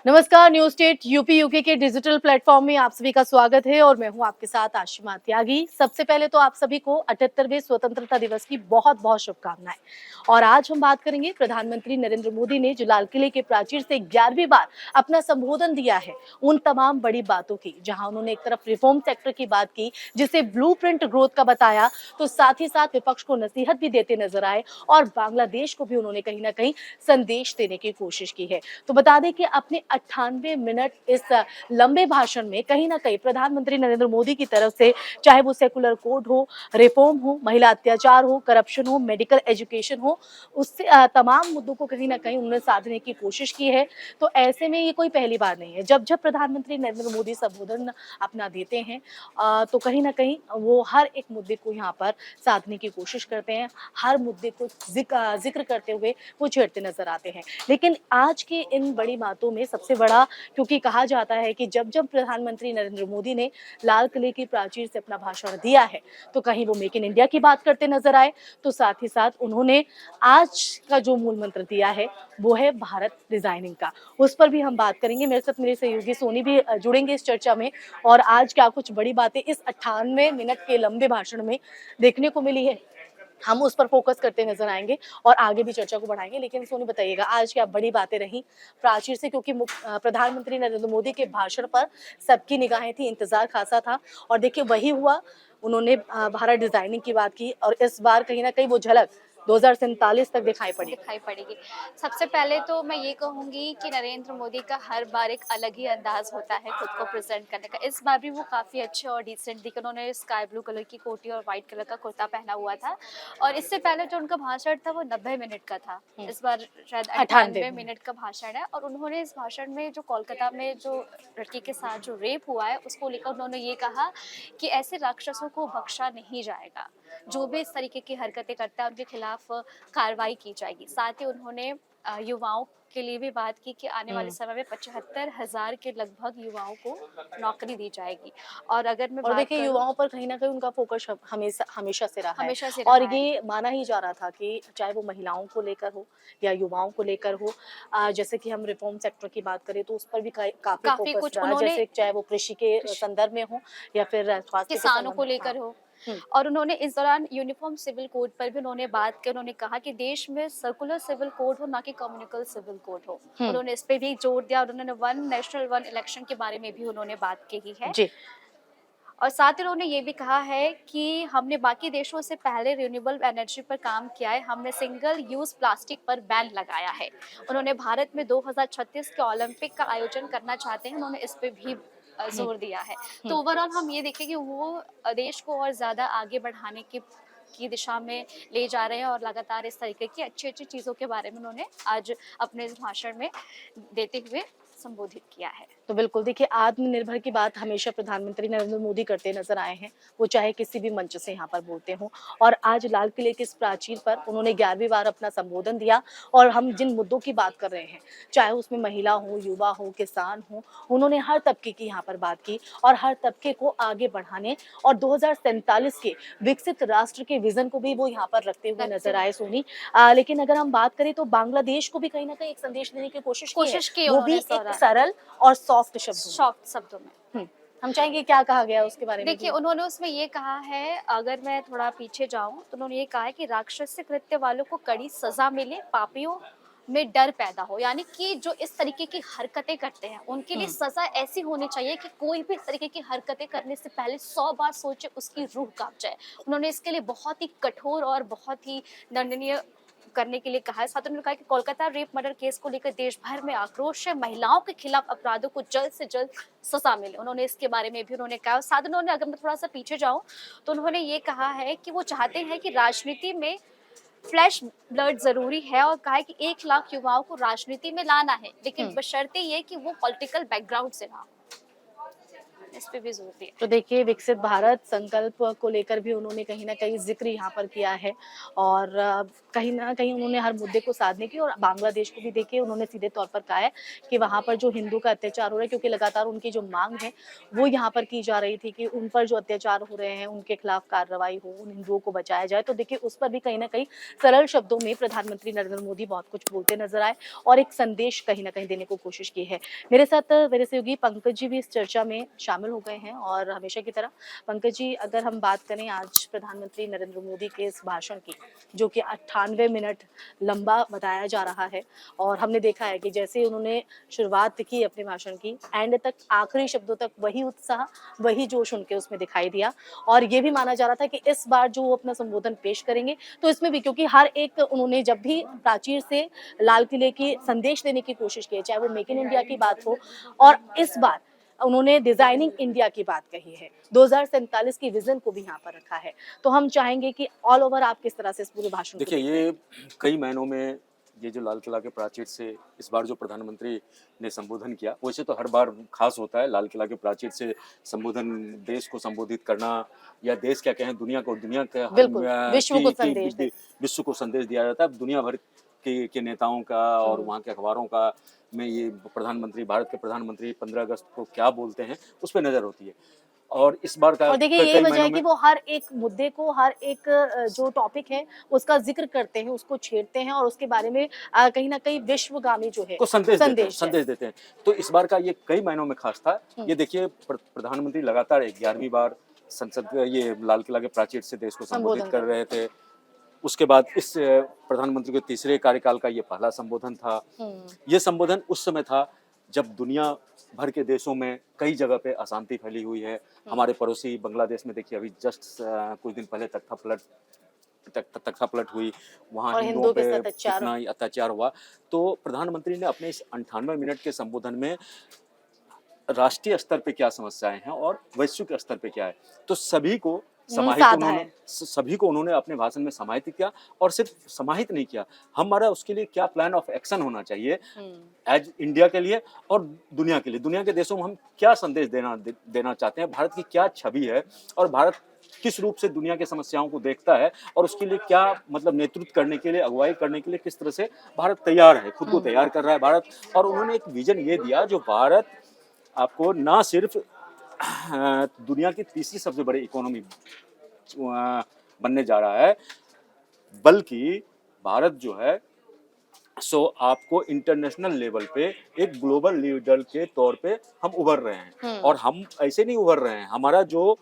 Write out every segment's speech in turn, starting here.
नमस्कार, news state UP UK के digital platform में आप सभी का स्वागत है और मैं हूं आपके साथ आशिमा त्यागी। सबसे पहले तो आप सभी को 78वें स्वतंत्रता दिवस की बहुत बहुत शुभकामनाएं। और आज हम बात करेंगे प्रधानमंत्री नरेंद्र मोदी ने जो लाल किले के प्राचीर से 11वीं बार अपना संबोधन दिया है, उन तमाम बड़ी बातों की, जहां उन्होंने एक तरफ रिफॉर्म सेक्टर की बात की जिसे ब्लूप्रिंट ग्रोथ का बताया, तो साथ ही साथ विपक्ष को नसीहत भी देते नजर आए और बांग्लादेश को भी उन्होंने कहीं ना कहीं संदेश देने की कोशिश की है। तो बता दें कि अपने 98 मिनट इस लंबे भाषण में कहीं ना कहीं प्रधानमंत्री नरेंद्र मोदी की तरफ से, चाहे वो सेकुलर कोड हो, रिफॉर्म हो, महिला अत्याचार हो, करप्शन हो, मेडिकल एजुकेशन हो, उससे तमाम मुद्दों को कहीं ना कहीं उन्होंने साधने की कोशिश की है। तो ऐसे में ये कोई पहली बार नहीं है, जब जब प्रधानमंत्री नरेंद्र मोदी संबोधन अपना देते हैं तो कहीं ना कहीं वो हर एक मुद्दे को यहाँ पर साधने की कोशिश करते हैं, हर मुद्दे को जिक्र करते हुए वो छेड़ते नजर आते हैं। लेकिन आज की इन बड़ी बातों में सबसे बड़ा, क्योंकि कहा जाता है कि जब जब प्रधानमंत्री नरेंद्र मोदी ने लाल किले की प्राचीर से अपना भाषण दिया है, तो कहीं वो मेक इन इंडिया की बात करते नजर आए, तो साथ ही साथ उन्होंने आज का जो मूल मंत्र दिया है वो है भारत डिजाइनिंग का। उस पर भी हम बात करेंगे। मेरे साथ मेरे सहयोगी सोनी भी जुड़ेंगे इस चर्चा में। और आज क्या कुछ बड़ी बातें इस 98 मिनट के लंबे भाषण में देखने को मिली है, हम उस पर फोकस करते नजर आएंगे और आगे भी चर्चा को बढ़ाएंगे। लेकिन सोनी, बताइएगा आज क्या बड़ी बातें रही प्राचीर से, क्योंकि प्रधानमंत्री नरेंद्र मोदी के भाषण पर सबकी निगाहें थी, इंतजार खासा था और देखिए वही हुआ। उन्होंने भारत डिजाइनिंग की बात की और इस बार कहीं ना कहीं वो झलक 2047 तक दिखाई पड़ेगी। सबसे पहले तो मैं ये कहूँगी कि नरेंद्र मोदी का हर बार एक अलग ही अंदाज होता है खुद को प्रेज़ेंट करने का। इस बार भी वो काफ़ी अच्छे और डिसेंट दिखे। उन्होंने स्काई ब्लू कलर की कोटी और व्हाइट कलर का कुर्ता पहना हुआ था और इससे पहले जो उनका भाषण था वो 90 मिनट का था। इस बार शायद 98 98 मिनट का भाषण है और उन्होंने इस भाषण में जो कोलकाता में जो लड़की के साथ जो रेप हुआ है उसको लेकर उन्होंने ये कहा कि ऐसे राक्षसों को बख्शा नहीं जाएगा। जो भी इस तरीके की हरकतें करता है उनके खिलाफ कार्रवाई की जाएगी। साथ ही उन्होंने युवाओं के लिए भी बात की कि आने वाले समय में 75,000 के लगभग युवाओं को नौकरी दी जाएगी। और अगर मैं और बात देखिए करूं, युवाओं पर कहीं ना कहीं उनका फोकस हमेशा हमेशा से रहा है। हमेशा से और रहा है। ये माना ही जा रहा था कि चाहे वो महिलाओं को लेकर हो या युवाओं को लेकर हो, जैसे कि हम रिफॉर्म सेक्टर की बात करें तो उस पर भी काफी काफी फोकस कुछ रहा, उन्होंने जैसे चाहे वो कृषि के संदर्भ में हो या फिर स्वास्थ्य के किसानों संबंध को में। हाँ। लेकर हो। हम्म। और उन्होंने इस दौरान यूनिफॉर्म सिविल कोड पर भी उन्होंने बात की। उन्होंने कहा कि देश में सर्कुलर सिविल कोड हो, ना कि कम्युनिकल सिविल कोड हो। हम्म। उन्होंने इस पे भी जोर दिया और उन्होंने वन नेशनल वन इलेक्शन के बारे में भी उन्होंने बात कही है। जी। और साथ ही उन्होंने ये भी कहा है कि हमने बाकी देशों से पहले रिन्यूएबल एनर्जी पर काम किया है। हमने सिंगल यूज प्लास्टिक पर बैन लगाया है। उन्होंने भारत में 2036 के ओलंपिक का आयोजन करना चाहते हैं। उन्होंने इस पे भी हम्म। जोर दिया है। तो हम्म। ओवरऑल हम ये देखें कि वो देश को और ज्यादा आगे बढ़ाने की दिशा में ले जा रहे हैं और लगातार इस तरीके की अच्छी अच्छी चीजों के बारे में उन्होंने आज अपने इस भाषण में देते हुए संबोधित किया है। तो बिल्कुल देखिए, आत्मनिर्भर की बात हमेशा प्रधानमंत्री नरेंद्र मोदी करते नजर आए हैं, वो चाहे किसी भी मंच से यहाँ पर बोलते हों। और आज लाल किले के इस प्राचीर पर उन्होंने 11वीं बार अपना संबोधन दिया। और हम जिन मुद्दों की बात कर रहे हैं, चाहे उसमें महिला हो, युवा हो, किसान हो, उन्होंने हर तबके की यहाँ पर बात की और हर तबके को आगे बढ़ाने और 2047 के विकसित राष्ट्र के विजन को भी वो यहाँ पर रखते हुए नजर आए, सोनी। लेकिन अगर हम बात करें तो बांग्लादेश को भी कहीं ना कहीं एक संदेश देने की कोशिश की है, कोशिश की वो उन्होंने भी इस एक दौरान सरल और सॉफ्ट शब्दों में। सॉफ्ट शब्दों में। हम चाहेंगे क्या कहा गया उसके बारे में देखिए, भी। उन्होंने उसमें ये कहा है, अगर मैं थोड़ा पीछे जाऊँ तो उन्होंने ये कहा है कि राक्षस कृत्य वालों को कड़ी सज़ा मिले, पापियों में डर पैदा हो। यानी कि जो इस तरीके की हरकतें करते हैं, उनके लिए हम्म। सज़ा ऐसी होनी चाहिए कि कोई भी इस तरीके की हरकतें करने से पहले 100 बार सोचे, उसकी रूह काँप जाए। उन्होंने इसके लिए बहुत ही कठोर और बहुत ही दंडनीय करने के लिए कहा है। साथ ही उन्होंने कहा कि कोलकाता रेप मर्डर केस को लेकर देश भर में आक्रोश है। महिलाओं के खिलाफ अपराधों को जल्द से जल्द सजा मिले। उन्होंने इसके बारे में भी उन्होंने कहा। साथ ही उन्होंने, अगर मैं थोड़ा-सा पीछे जाऊँ, तो उन्होंने ये कहा है कि वो चाहते हैं कि राजनीति में फ्लैश ब्लड ज़रूरी है और कहा है कि 1 लाख युवाओं को राजनीति में लाना है, लेकिन हम्म। बशर्ते ये कि वो पॉलिटिकल बैकग्राउंड से ना हो। इस पे भी जोर दिया। तो देखिए विकसित भारत संकल्प को लेकर भी उन्होंने कहीं न कहीं ज़िक्र यहाँ पर किया है और कहीं न कहीं उन्होंने हर मुद्दे को साधने की और बांग्लादेश को भी देखिए उन्होंने सीधे तौर पर कहा है कि वहाँ पर जो हिंदू का अत्याचार हो रहा है क्योंकि लगातार उनकी जो माँग है, वो यहाँ पर की जा रही थी कि उन पर जो अत्याचार हो रहे हैं, उनके खिलाफ कार्रवाई हो, उन हिंदुओं को बचाया जाए। तो देखिए उस पर भी कहीं न कहीं सरल शब्दों में प्रधानमंत्री नरेंद्र मोदी बहुत कुछ बोलते नज़र आए और एक संदेश कहीं न कहीं देने को कोशिश की है। मेरे साथ मेरे सहयोगी पंकज जी भी इस चर्चा में शामिल हो गए हैं और हमेशा की तरह पंकज जी अगर हम बात करें आज प्रधानमंत्री नरेंद्र मोदी के इस भाषण की जो कि 98 मिनट लंबा बताया जा रहा है और हमने देखा है कि जैसे ही उन्होंने शुरुआत की अपने भाषण की एंड तक आखिरी शब्दों तक वही उत्साह वही जोश उनके उसमें दिखाई दिया और ये भी माना जा रहा था कि इस बार जो वो अपना संबोधन पेश करेंगे तो इसमें भी क्योंकि हर एक उन्होंने जब भी प्राचीर से लाल किले की संदेश देने की कोशिश की है चाहे वो मेक इन इंडिया की बात हो और इस बार उन्होंने डिजाइनिंग इंडिया की बात कही है 2047 की विजन को भी यहाँ पर रखा है तो हम चाहेंगे कि ऑल ओवर आप किस तरह से इस पूरे भाषण को देखिए देखते हैं? ये कई महीनों में ये जो लाल किला के प्राचीर से इस बार जो प्रधानमंत्री ने संबोधन किया वैसे तो हर बार खास होता है लाल किला के प्राचीर से संबोधन देश को संबोधित करना या देश क्या कहें दुनिया का बिल्कुल विश्व को संदेश दे विश्व को संदेश दिया जाता है दुनिया भर के नेताओं का और वहाँ के अखबारों का में ये प्रधानमंत्री भारत के प्रधानमंत्री 15 अगस्त को क्या बोलते हैं उस पर नजर होती है और इस बार का और देखिए यही कई वजह महीनों है कि में वो हर एक मुद्दे को हर एक जो टॉपिक है उसका जिक्र करते हैं उसको छेड़ते हैं और उसके बारे में कहीं ना कहीं विश्वगामी जो है को संदेश है संदेश देते हैं तो इस बार का ये कई महीनों में खास था ये देखिए प्रधानमंत्री लगातार 11वीं बार संसद ये लाल किला के प्राचीर से देश को संबोधित कर रहे थे उसके बाद इस प्रधानमंत्री के तीसरे कार्यकाल का ये पहला संबोधन था ये संबोधन उस समय था जब दुनिया भर के देशों में कई जगह पे अशांति फैली हुई है हमारे पड़ोसी बांग्लादेश में देखिए अभी जस्ट कुछ दिन पहले तख्ता पलट हुई वहाँ और हिंदुओं हिंदुओं के पे साथ अत्याचार कितना ही अत्याचार हुआ तो प्रधानमंत्री ने अपने इस 98 मिनट के संबोधन में राष्ट्रीय स्तर पे क्या समस्याएं हैं और वैश्विक स्तर पे क्या है तो सभी को साधा है सभी को उन्होंने अपने भाषण में समाहित किया और सिर्फ समाहित नहीं किया हमारा उसके लिए क्या प्लान ऑफ एक्शन होना चाहिए एज इंडिया के लिए और दुनिया के लिए दुनिया के देशों में हम क्या संदेश देना चाहते हैं भारत की क्या छवि है और भारत किस रूप से दुनिया की समस्याओं को देखता है और उसके लिए क्या मतलब नेतृत्व करने के लिए अगुवाई करने के लिए किस तरह से भारत तैयार है खुद को तैयार कर रहा है भारत और उन्होंने एक विजन ये दिया जो भारत आपको ना सिर्फ दुनिया की तीसरी सबसे बड़ी इकोनॉमी बनने जा रहा है बल्कि भारत जो है सो आपको इंटरनेशनल लेवल पे एक ग्लोबल लीडर के तौर पे हम उभर रहे हैं और हम ऐसे नहीं उभर रहे हैं हमारा जो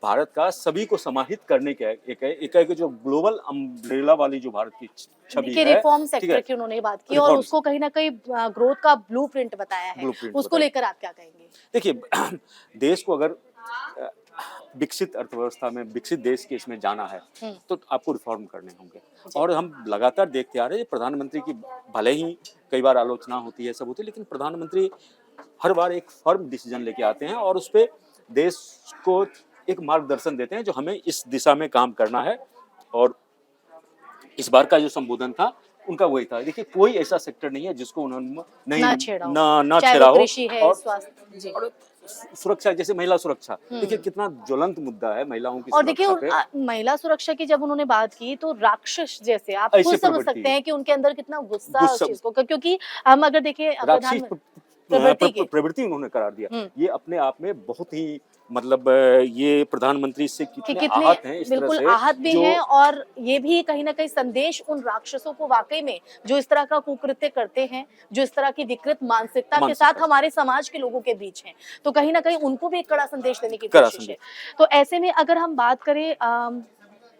भारत का सभी को समाहित करने के एक जो ग्लोबल अम्ब्रेला वाली जो भारत की छवि है रिफॉर्म सेक्टर की उन्होंने बात की और उसको कहीं ना कहीं ग्रोथ का ब्लूप्रिंट बताया है उसको लेकर आप क्या कहेंगे देखिए देश को अगर विकसित अर्थव्यवस्था में विकसित देश के इसमें जाना है तो आपको रिफॉर्म करने होंगे और हम लगातार देखते आ रहे हैं प्रधानमंत्री की भले ही कई बार आलोचना होती है सब होती है लेकिन प्रधानमंत्री हर बार एक फर्म डिसीजन लेके आते हैं और उस पर देश को एक मार्गदर्शन देते हैं जो हमें इस दिशा में काम करना है और इस बार का जो संबोधन था उनका वही था देखिए कोई ऐसा सेक्टर नहीं है जिसको उन्होंने ना छेड़ा हो कृषि है और सुरक्षा जैसे महिला सुरक्षा देखिए कितना ज्वलंत मुद्दा है महिलाओं की और देखिए महिला सुरक्षा की जब उन्होंने बात की तो राक्षस जैसे आप खुद समझ सकते हैं कि उनके अंदर कितना गुस्सा उस चीज को क्योंकि हम अगर देखें प्रवृत्ति उन्होंने करार दिया ये अपने आप में बहुत ही मतलब ये प्रधानमंत्री से कितने आहत हैं इस बिल्कुल तरह से आहत भी हैं और ये भी कहीं ना कहीं संदेश उन राक्षसों को वाकई में जो इस तरह का कुकृत्य करते हैं जो इस तरह की विकृत मानसिकता के साथ हमारे समाज के लोगों के बीच हैं तो कहीं ना कहीं उनको भी एक कड़ा संदेश देने की कोशिश है तो ऐसे में अगर हम बात करें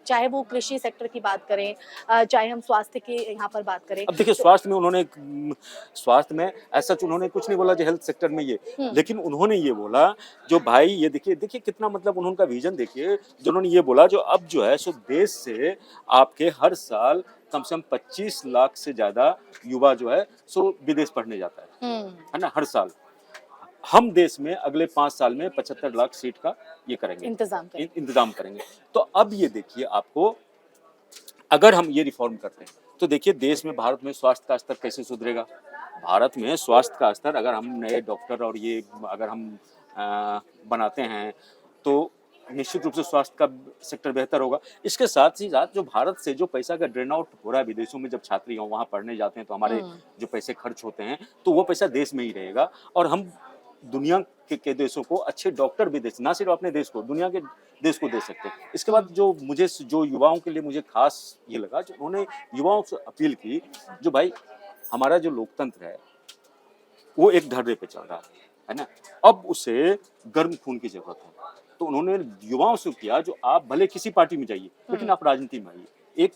चाहे वो कृषि सेक्टर की बात करें चाहे हम स्वास्थ्य की यहाँ पर बात करें अब देखिए स्वास्थ्य में उन्होंने स्वास्थ्य में ऐसा उन्होंने कुछ नहीं बोला जो हेल्थ सेक्टर में ये लेकिन उन्होंने ये बोला जो भाई ये देखिए कितना मतलब उन्होंने विजन देखिए जिन्होंने ये बोला जो अब जो है सो देश से आपके हर साल कम से कम 25 लाख से ज्यादा युवा जो है सो विदेश पढ़ने जाता है ना हर साल हम देश में अगले 5 साल में 75 लाख सीट का ये करेंगे इंतजाम करेंगे तो अब ये देखिए आपको अगर हम ये रिफॉर्म करते हैं तो देखिए देश में भारत में स्वास्थ्य का स्तर कैसे सुधरेगा भारत में स्वास्थ्य का स्तर अगर हम नए डॉक्टर और ये अगर हम बनाते हैं तो निश्चित रूप से स्वास्थ्य का सेक्टर बेहतर होगा। इसके साथ ही साथ जो भारत से जो पैसा का ड्रेन आउट हो रहा है विदेशों में, जब छात्र वहाँ पढ़ने जाते हैं तो हमारे जो पैसे खर्च होते हैं तो वो पैसा देश में ही रहेगा और हम दुनिया के देशों को अच्छे डॉक्टर भी दे, ना सिर्फ अपने देश को, दुनिया के देश को दे सकते हैं। इसके बाद जो युवाओं के लिए मुझे खास ये लगा, जो उन्होंने युवाओं से अपील की, जो भाई हमारा जो लोकतंत्र है वो एक ढर्रे पे चल रहा है ना, अब उसे गर्म खून की जरूरत है। तो उन्होंने युवाओं से किया, जो आप भले किसी पार्टी में जाइए लेकिन आप राजनीति में आइए। एक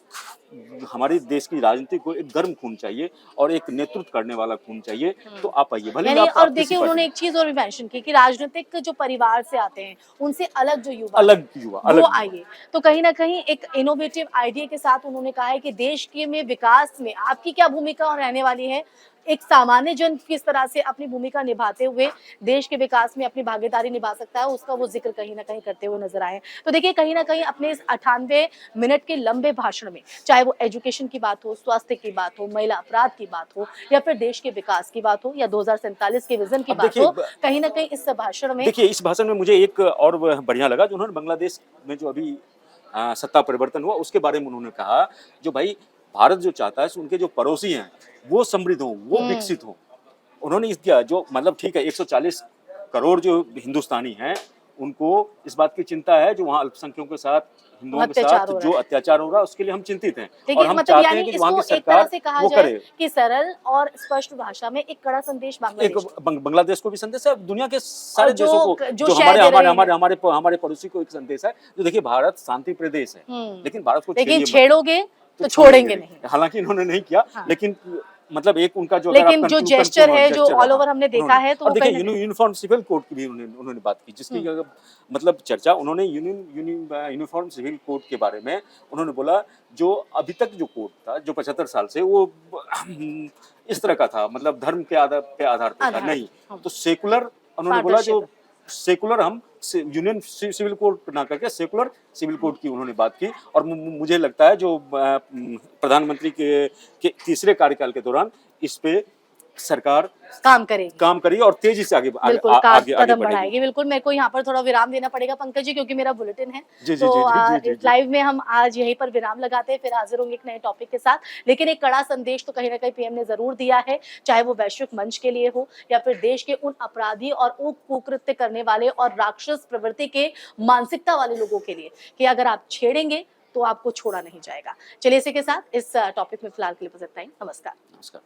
हमारे देश की राजनीति को एक गर्म खून चाहिए और एक नेतृत्व करने वाला खून चाहिए, तो आप आइए भले यानी। आप और किसी देखिए पार्टी उन्होंने में। एक चीज और भी मेंशन की कि राजनीतिक जो परिवार से आते हैं उनसे अलग जो युवा अलग युवा, अलग वो युवा। आइए। तो कहीं ना कहीं एक इनोवेटिव आइडिया के साथ उन्होंने कहा है कि देश के में विकास में आपकी क्या भूमिका रहने वाली है, एक सामान्य जन किस तरह से अपनी भूमिका निभाते हुए देश के विकास में अपनी भागीदारी निभा सकता है, उसका वो जिक्र कहीं ना कहीं करते हुए नजर आए। तो देखिए कहीं ना कहीं अपने इस 98 मिनट के लंबे भाषण में, चाहे वो एजुकेशन की बात हो, स्वास्थ्य की बात हो, महिला अपराध की बात हो, या फिर देश के विकास की बात हो, या 2047 के विजन की अब बात देखिए हो, कहीं ना कहीं इस भाषण में देखिए इस भाषण में मुझे एक और बढ़िया लगा, जो उन्होंने बांग्लादेश में जो अभी सत्ता परिवर्तन हुआ उसके बारे में उन्होंने कहा, जो भाई भारत जो चाहता है उनके जो पड़ोसी हैं वो समृद्ध हों, वो विकसित हों। उन्होंने इस दिया, जो मतलब ठीक है 140 करोड़ जो हिंदुस्तानी हैं उनको इस बात की चिंता है, जो वहाँ अल्पसंख्यकों के साथ, हिंदुओं के अत्याचार साथ हो रहा जो है। अत्याचार हो रहा है उसके लिए हम चिंतित हैं और देखिए हम मतलब चाहते यानी हैं कि वहाँ इसको की एक तरह सरकार से कहा वो जाए करे। कि सरल और स्पष्ट भाषा में एक कड़ा संदेश एक बांग्लादेश को। बांग्लादेश को भी संदेश है, दुनिया के सारे और जो देशों को, जो जो शह हमारे दे हमारे रहे हैं। हमारे हमारे पड़ोसी को एक संदेश है, जो देखिए भारत शांति प्रदेश है, लेकिन भारत को लेकिन छेड़िए मत, छेड़ोगे तो छोड़ेंगे छोड़ेंगे नहीं। हालांकि इन्होंने नहीं किया, हाँ। लेकिन मतलब एक उनका जो अगर आप लेकिन जो जेस्चर है, जो ऑल ओवर हमने देखा है, तो और वो देखिए कहीं ना कहीं यूनिफॉर्म सिविल कोड की भी उन्होंने बात की, जिसकी मतलब चर्चा उन्होंने यूनिफॉर्म सिविल कोड के बारे में उन्होंने बोला, जो अभी तक जो कोड था जो 75 साल से वो इस तरह का था, मतलब धर्म के आधार पे था आधार। नहीं, हाँ। तो सेकुलर उन्होंने बोला, जो सेकुलर हम यूनियन सिविल कोड ना करके सेकुलर सिविल कोड की उन्होंने बात की। और मुझे लगता है जो प्रधानमंत्री के तीसरे कार्यकाल के दौरान इस पे सरकार काम करेगी और तेजी से आगे बिल्कुल आगे कदम बढ़ेगी। बढ़ाएगी। बिल्कुल मेरे को यहाँ पर थोड़ा विराम देना पड़ेगा पंकज जी, क्योंकि मेरा बुलेटिन है। जी जी तो जी जी जी जी इस जी। लाइव में हम आज यहीं पर विराम लगाते हैं, फिर हाजिर होंगे एक नए टॉपिक के साथ। लेकिन एक कड़ा संदेश तो कहीं ना कहीं पीएम ने जरूर दिया है, चाहे वो वैश्विक मंच के लिए हो या फिर देश के उन अपराधी और कुकृत्य करने वाले और राक्षस प्रवृत्ति के मानसिकता वाले लोगों के लिए, कि अगर आप छेड़ेंगे तो आपको छोड़ा नहीं जाएगा। चलिए इसी के साथ इस टॉपिक में फिलहाल के लिए बस इतना ही। नमस्कार। नमस्कार।